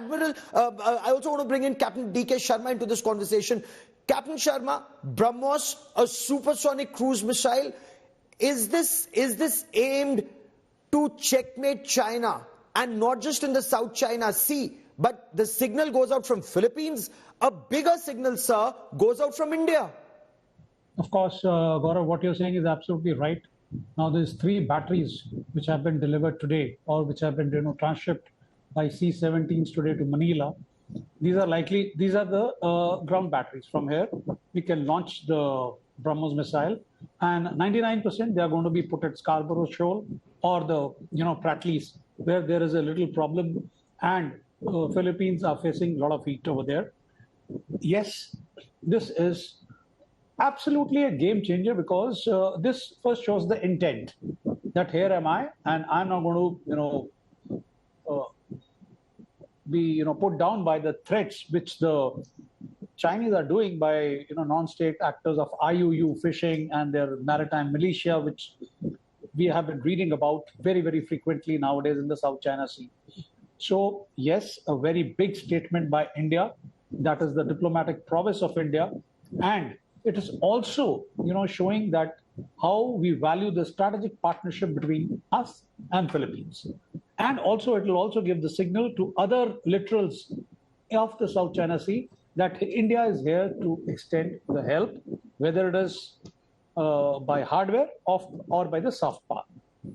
I also want to bring in Captain D.K. Sharma into this conversation. Captain Sharma, BrahMos, a supersonic cruise missile, is this aimed to checkmate China, and not just in the South China Sea, but the signal goes out from Philippines? A bigger signal, sir, goes out from India. Of course, Gaurav, what you're saying is absolutely right. Now, there's 3 batteries which have been delivered today, or which have been transshipped by C-17s today to Manila. These are the ground batteries. From here, we can launch the BrahMos missile, and 99% they are going to be put at Scarborough Shoal or the Pratley's, where there is a little problem, and Philippines are facing a lot of heat over there. Yes, this is absolutely a game changer, because this first shows the intent that here am I, and I'm not going to be put down by the threats which the Chinese are doing by non-state actors of IUU fishing and their maritime militia, which we have been reading about very, very frequently nowadays in the South China Sea. So yes, a very big statement by India. That is the diplomatic prowess of India, and it is also showing that how we value the strategic partnership between us and Philippines. And also it will also give the signal to other littorals of the South China Sea that India is here to extend the help, whether it is by hardware or by the soft power.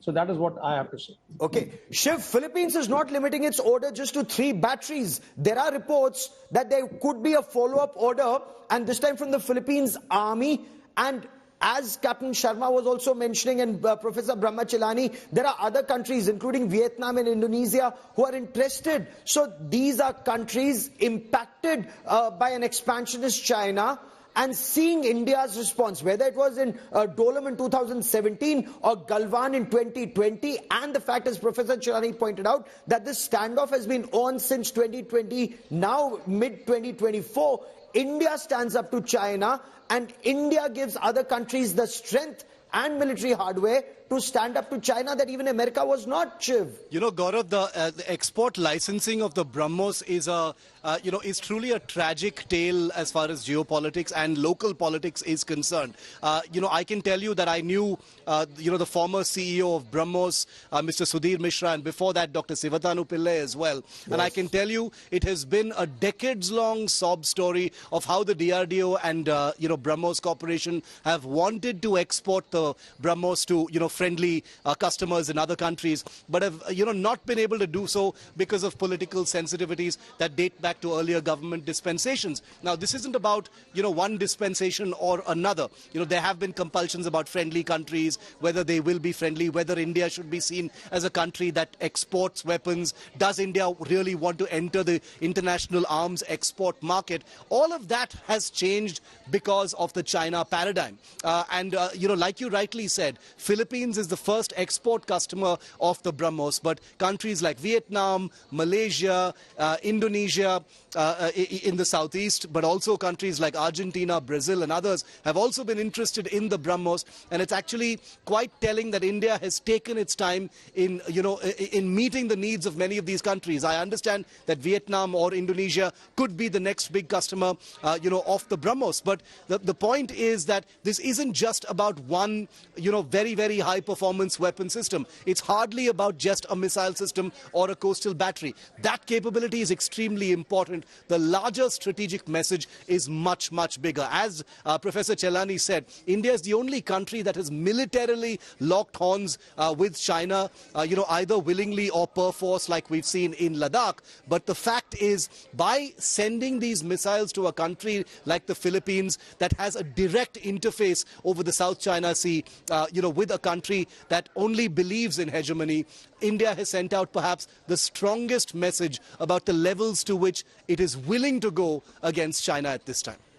So that is what I have to say. Okay. Shiv, Philippines is not limiting its order just to 3 batteries. There are reports that there could be a follow-up order, and this time from the Philippines Army. And as Captain Sharma was also mentioning, and Professor Brahmachelani, there are other countries, including Vietnam and Indonesia, who are interested. So these are countries impacted by an expansionist China. And seeing India's response, whether it was in Dolam in 2017 or Galwan in 2020, and the fact, as Professor Chilani pointed out, that this standoff has been on since 2020, now mid-2024, India stands up to China, and India gives other countries the strength and military hardware to stand up to China that even America was not, Shiv. Gaurav, the export licensing of the BrahMos is truly a tragic tale as far as geopolitics and local politics is concerned. I can tell you that I knew, the former CEO of BrahMos, Mr. Sudhir Mishra, and before that, Dr. Sivatanu Pillai as well. Yes. And I can tell you, it has been a decades-long sob story of how the DRDO and, BrahMos Corporation have wanted to export the BrahMos to, friendly customers in other countries, but have not been able to do so because of political sensitivities that date back to earlier government dispensations. Now, this isn't about one dispensation or another. There have been compulsions about friendly countries, whether they will be friendly, whether India should be seen as a country that exports weapons. Does India really want to enter the international arms export market? All of that has changed because of the China paradigm. Like you rightly said, Philippines is the first export customer of the BrahMos, but countries like Vietnam, Malaysia, Indonesia in the southeast, but also countries like Argentina, Brazil and others have also been interested in the BrahMos, and it's actually quite telling that India has taken its time in meeting the needs of many of these countries. I understand that Vietnam or Indonesia could be the next big customer of the BrahMos, but the point is that this isn't just about one very, very high performance weapon system. It's hardly about just a missile system or a coastal battery. That capability is extremely important. The larger strategic message is much, much bigger. As Professor Chelani said, India is the only country that has militarily locked horns with China, either willingly or per force, like we've seen in Ladakh. But the fact is, by sending these missiles to a country like the Philippines that has a direct interface over the South China Sea, with a country that only believes in hegemony, India has sent out perhaps the strongest message about the levels to which it is willing to go against China at this time.